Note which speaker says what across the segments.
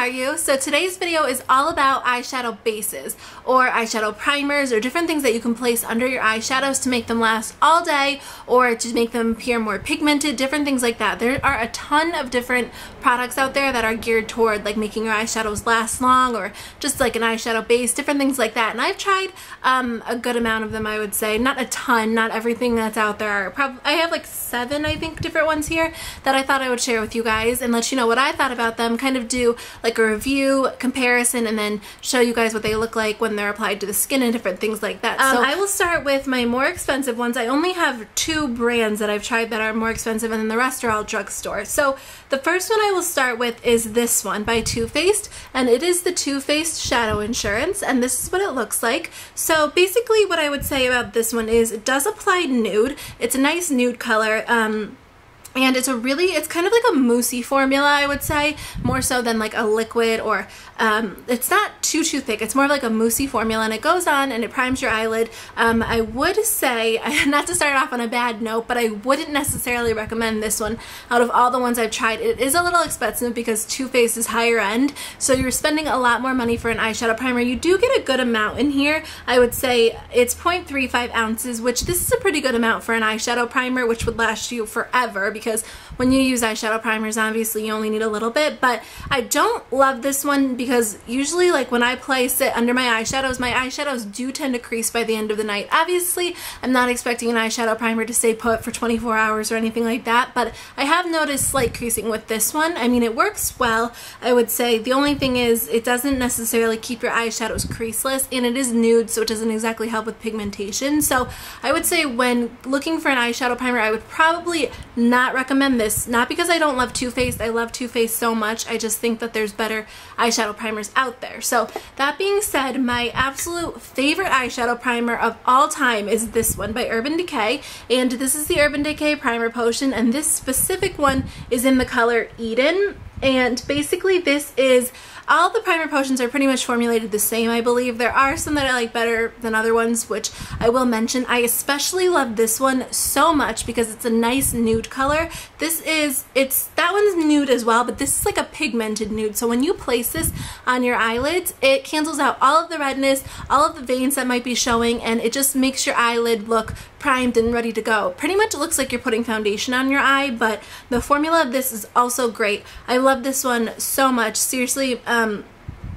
Speaker 1: are you? So today's video is all about eyeshadow bases or eyeshadow primers or different things that you can place under your eyeshadows to make them last all day or to make them appear more pigmented, different things like that. There are a ton of different products out there that are geared toward like making your eyeshadows last long or just like an eyeshadow base, different things like that. And I've tried a good amount of them, I would say. Not a ton, not everything that's out there. I have like 7, I think, different ones here that I thought I would share with you guys and let you know what I thought about them, kind of do like a review, comparison, and then show you guys what they look like when they're applied to the skin and different things like that. So I will start with my more expensive ones. I only have 2 brands that I've tried that are more expensive, and then the rest are all drugstore. So the first one I will start with is this one by Too Faced, and it is the Too Faced Shadow Insurance, and this is what it looks like. So basically what I would say about this one is it does apply nude. It's a nice nude color. And it's kind of like a moussey formula, I would say, more so than like a liquid, or it's not too thick. It's more of like a moussey formula, and it goes on and it primes your eyelid. I would say, not to start off on a bad note, but I wouldn't necessarily recommend this one out of all the ones I've tried. It is a little expensive because Too Faced is higher end, so you're spending a lot more money for an eyeshadow primer. You do get a good amount in here. I would say it's 0.35 ounces, which this is a pretty good amount for an eyeshadow primer, which would last you forever, because when you use eyeshadow primers, obviously you only need a little bit. But I don't love this one because usually, like, when I place it under my eyeshadows do tend to crease by the end of the night. Obviously, I'm not expecting an eyeshadow primer to stay put for 24 hours or anything like that, but I have noticed slight creasing with this one. I mean, it works well, I would say. The only thing is it doesn't necessarily keep your eyeshadows creaseless, and it is nude, so it doesn't exactly help with pigmentation. So I would say when looking for an eyeshadow primer, I would probably not recommend this. Not because I don't love Too Faced. I love Too Faced so much. I just think that there's better eyeshadow primers out there. So that being said, my absolute favorite eyeshadow primer of all time is this one by Urban Decay, and this is the Urban Decay Primer Potion, and this specific one is in the color Eden. And basically this is, all the primer potions are pretty much formulated the same, I believe. There are some that I like better than other ones, which I will mention. I especially love this one so much because it's a nice nude color. That one's nude as well, but this is like a pigmented nude. So when you place this on your eyelids, it cancels out all of the redness, all of the veins that might be showing, and it just makes your eyelid look primed and ready to go. Pretty much it looks like you're putting foundation on your eye, but the formula of this is also great. I love this one so much. Seriously,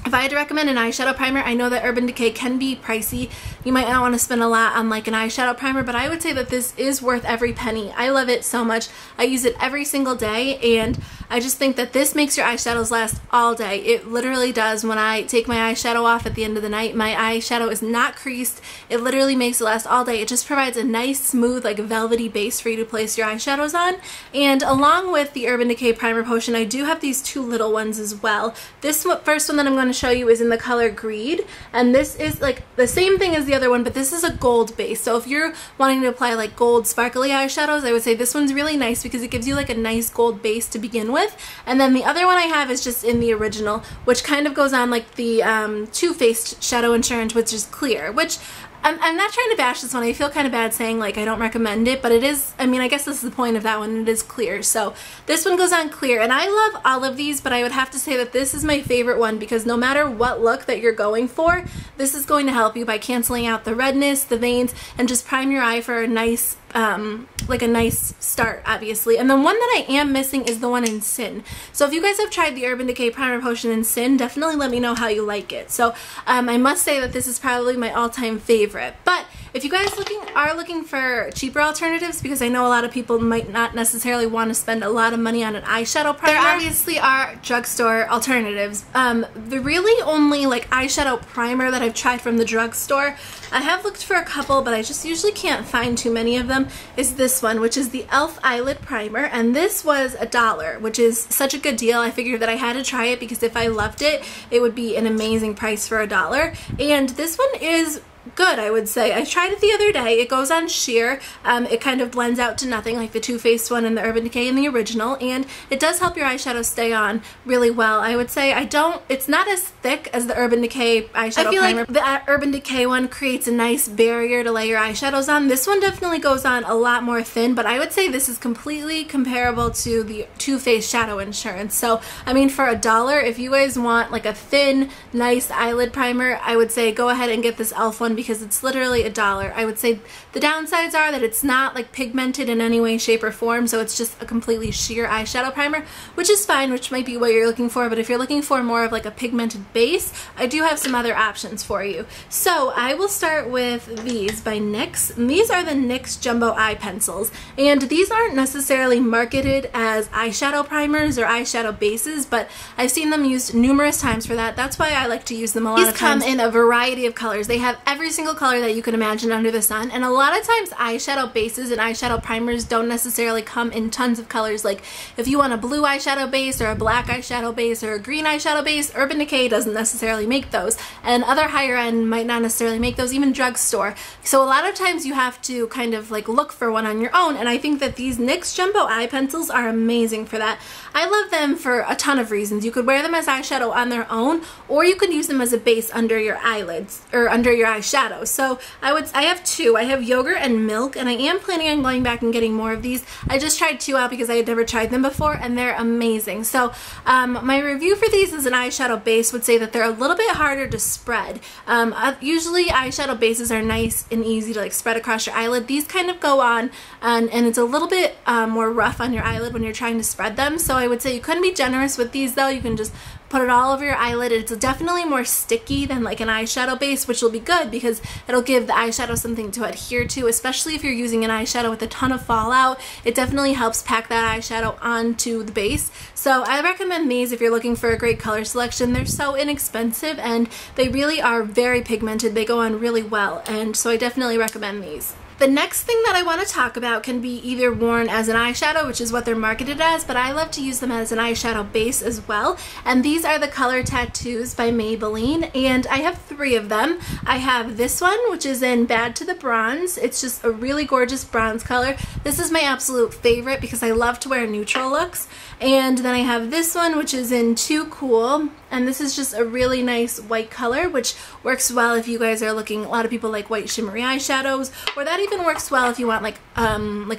Speaker 1: if I had to recommend an eyeshadow primer, I know that Urban Decay can be pricey. You might not want to spend a lot on like an eyeshadow primer, but I would say that this is worth every penny. I love it so much. I use it every single day, and I just think that this makes your eyeshadows last all day. It literally does. When I take my eyeshadow off at the end of the night, my eyeshadow is not creased. It literally makes it last all day. It just provides a nice, smooth, like velvety base for you to place your eyeshadows on. And along with the Urban Decay Primer Potion, I do have these 2 little ones as well. This first one that I'm going to show you is in the color Greed, and this is like the same thing as the other one, but this is a gold base. So if you're wanting to apply like gold sparkly eyeshadows, I would say this one's really nice because it gives you like a nice gold base to begin with. And then the other one I have is just in the original, which kind of goes on like the Too Faced Shadow Insurance, which is clear, which I'm not trying to bash this one. I feel kind of bad saying like I don't recommend it, but it is, I mean, I guess this is the point of that one. It is clear. So this one goes on clear, and I love all of these, but I would have to say that this is my favorite one because no matter what look that you're going for, this is going to help you by canceling out the redness, the veins, and just prime your eye for a nice like a nice start, obviously. And the one that I am missing is the one in Sin. So if you guys have tried the Urban Decay Primer Potion in Sin, definitely let me know how you like it. So I must say that this is probably my all-time favorite. But if you guys are looking for cheaper alternatives, because I know a lot of people might not necessarily want to spend a lot of money on an eyeshadow primer, there obviously are drugstore alternatives. The really only like eyeshadow primer that I've tried from the drugstore, I have looked for a couple, but I just usually can't find too many of them, is this one, which is the e.l.f. Eyelid Primer, and this was $1, which is such a good deal. I figured that I had to try it because if I loved it, it would be an amazing price for $1. And this one is good, I would say. I tried it the other day. It goes on sheer. It kind of blends out to nothing like the Too Faced one and the Urban Decay and the original, and it does help your eyeshadow stay on really well. I would say it's not as thick as the Urban Decay eyeshadow primer. Like the Urban Decay one creates a nice barrier to lay your eyeshadows on. This one definitely goes on a lot more thin, but I would say this is completely comparable to the Too Faced Shadow Insurance. So, I mean, for $1, if you guys want like a thin, nice eyelid primer, I would say go ahead and get this e.l.f. one because it's literally $1. I would say the downsides are that it's not like pigmented in any way, shape, or form, so it's just a completely sheer eyeshadow primer, which is fine, which might be what you're looking for, but if you're looking for more of like a pigmented base, I do have some other options for you. So I will start with these by NYX. And these are the NYX Jumbo Eye Pencils, and these aren't necessarily marketed as eyeshadow primers or eyeshadow bases, but I've seen them used numerous times for that. That's why I like to use them a lot of times. These come in a variety of colors. They have every single color that you can imagine under the sun, and a lot of times eyeshadow bases and eyeshadow primers don't necessarily come in tons of colors. Like if you want a blue eyeshadow base or a black eyeshadow base or a green eyeshadow base, Urban Decay doesn't necessarily make those, and other higher end might not necessarily make those, even drugstore. So a lot of times you have to kind of like look for one on your own, and I think that these NYX Jumbo Eye Pencils are amazing for that. I love them for a ton of reasons. You could wear them as eyeshadow on their own, or you could use them as a base under your eyelids or under your eyeshadow. So I have two. I have Yogurt and Milk, and I am planning on going back and getting more of these. I just tried two out because I had never tried them before, and they're amazing. So my review for these as an eyeshadow base would say that they're a little bit harder to spread. Usually eyeshadow bases are nice and easy to like spread across your eyelid. These kind of go on and it's a little bit more rough on your eyelid when you're trying to spread them. So I would say you couldn't be generous with these though. You can just put it all over your eyelid. It's definitely more sticky than like an eyeshadow base, which will be good because it'll give the eyeshadow something to adhere to, especially if you're using an eyeshadow with a ton of fallout. It definitely helps pack that eyeshadow onto the base. So I recommend these if you're looking for a great color selection. They're so inexpensive and they really are very pigmented. They go on really well, and so I definitely recommend these. The next thing that I want to talk about can be either worn as an eyeshadow, which is what they're marketed as, but I love to use them as an eyeshadow base as well. And these are the Color Tattoos by Maybelline, and I have 3 of them. I have this one, which is in Bad to the Bronze. It's just a really gorgeous bronze color. This is my absolute favorite because I love to wear neutral looks. And then I have this one, which is in Too Cool, and this is just a really nice white color, which works well if you guys are looking, a lot of people like white shimmery eyeshadows, or that even works well if you want like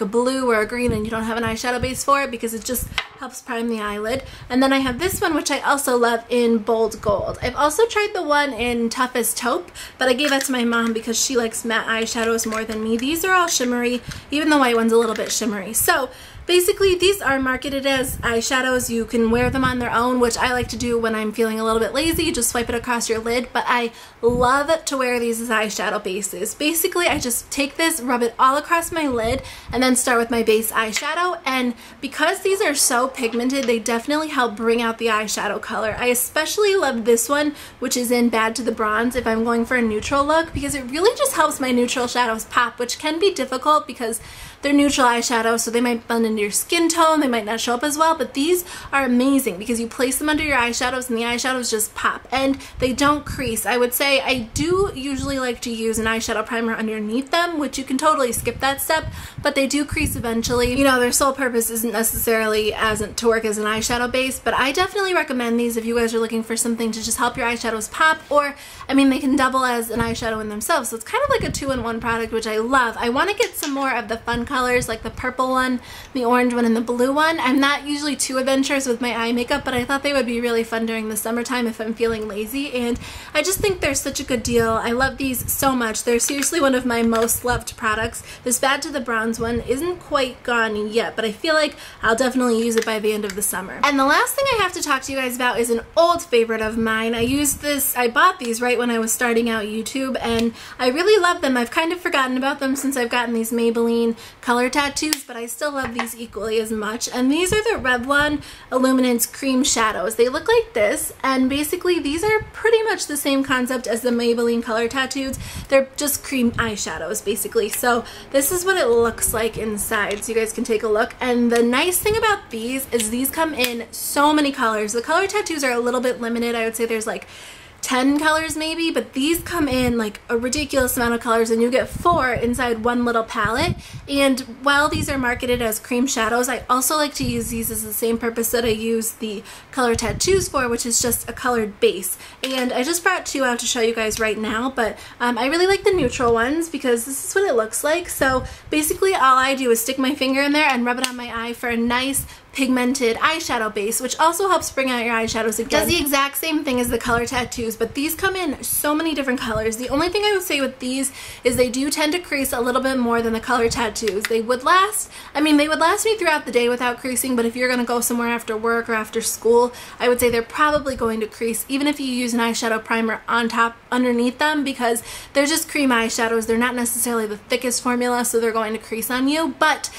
Speaker 1: a blue or a green and you don't have an eyeshadow base for it, because it just helps prime the eyelid. And then I have this one, which I also love, in Bold Gold. I've also tried the one in Toughest Taupe, but I gave that to my mom because she likes matte eyeshadows more than me. These are all shimmery, even the white one's a little bit shimmery. So basically, these are marketed as eyeshadows. You can wear them on their own, which I like to do when I'm feeling a little bit lazy. Just swipe it across your lid, but I love to wear these as eyeshadow bases. Basically, I just take this, rub it all across my lid, and then start with my base eyeshadow. And because these are so pigmented, they definitely help bring out the eyeshadow color. I especially love this one, which is in Bad to the Bronze, if I'm going for a neutral look, because it really just helps my neutral shadows pop, which can be difficult because they're neutral eyeshadows, so they might blend into your skin tone, they might not show up as well, but these are amazing because you place them under your eyeshadows and the eyeshadows just pop, and they don't crease. I would say I do usually like to use an eyeshadow primer underneath them, which you can totally skip that step, but they do crease eventually. You know, their sole purpose isn't necessarily to work as an eyeshadow base, but I definitely recommend these if you guys are looking for something to just help your eyeshadows pop, or, I mean, they can double as an eyeshadow in themselves, so it's kind of like a 2-in-1 product, which I love. I want to get some more of the fun colors, like the purple one, the orange one, and the blue one. I'm not usually too adventurous with my eye makeup, but I thought they would be really fun during the summertime if I'm feeling lazy, and I just think they're such a good deal. I love these so much. They're seriously one of my most loved products. This Bad to the Bronze one isn't quite gone yet, but I feel like I'll definitely use it by the end of the summer. And the last thing I have to talk to you guys about is an old favorite of mine. I bought these right when I was starting out YouTube, and I really love them. I've kind of forgotten about them since I've gotten these Maybelline Color Tattoos, but I still love these equally as much. And these are the Revlon Illuminance Cream Shadows. They look like this, and basically these are pretty much the same concept as the Maybelline Color Tattoos. They're just cream eyeshadows, basically. So this is what it looks like inside, so you guys can take a look. And the nice thing about these is these come in so many colors. The Color Tattoos are a little bit limited. I would say there's like 10 colors maybe, but these come in like a ridiculous amount of colors, and you get 4 inside one little palette. And while these are marketed as cream shadows, I also like to use these as the same purpose that I use the color tattoos for, which is just a colored base. And I just brought 2 out to show you guys right now, but I really like the neutral ones because this is what it looks like. So basically all I do is stick my finger in there and rub it on my eye for a nice pigmented eyeshadow base, which also helps bring out your eyeshadows again. It does the exact same thing as the color tattoos, but these come in so many different colors. The only thing I would say with these is they do tend to crease a little bit more than the color tattoos. They would last, they would last me throughout the day without creasing, but if you're gonna go somewhere after work or after school, I would say they're probably going to crease, even if you use an eyeshadow primer on top underneath them, because they're just cream eyeshadows. They're not necessarily the thickest formula, so they're going to crease on you. But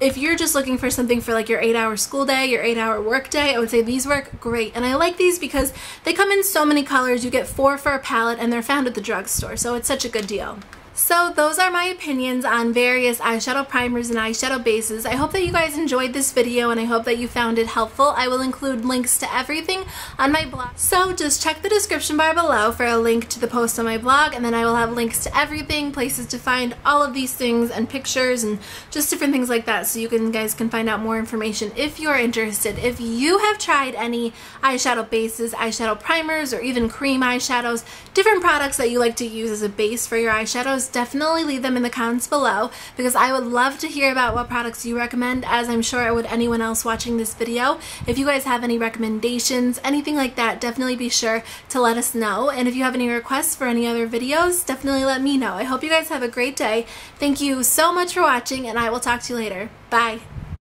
Speaker 1: if you're just looking for something for like your 8-hour school day, your 8-hour work day, I would say these work great. And I like these because they come in so many colors. You get 4 for a palette, and they're found at the drugstore, so it's such a good deal. So those are my opinions on various eyeshadow primers and eyeshadow bases. I hope that you guys enjoyed this video, and I hope that you found it helpful. I will include links to everything on my blog. So just check the description bar below for a link to the post on my blog, and then I will have links to everything, places to find all of these things, and pictures, and just different things like that, so you guys can find out more information if you're interested. If you have tried any eyeshadow bases, eyeshadow primers, or even cream eyeshadows, different products that you like to use as a base for your eyeshadows, definitely leave them in the comments below, because I would love to hear about what products you recommend, as I'm sure I would anyone else watching this video. If you guys have any recommendations, anything like that, definitely be sure to let us know. And if you have any requests for any other videos, definitely let me know. I hope you guys have a great day. Thank you so much for watching, and I will talk to you later. Bye!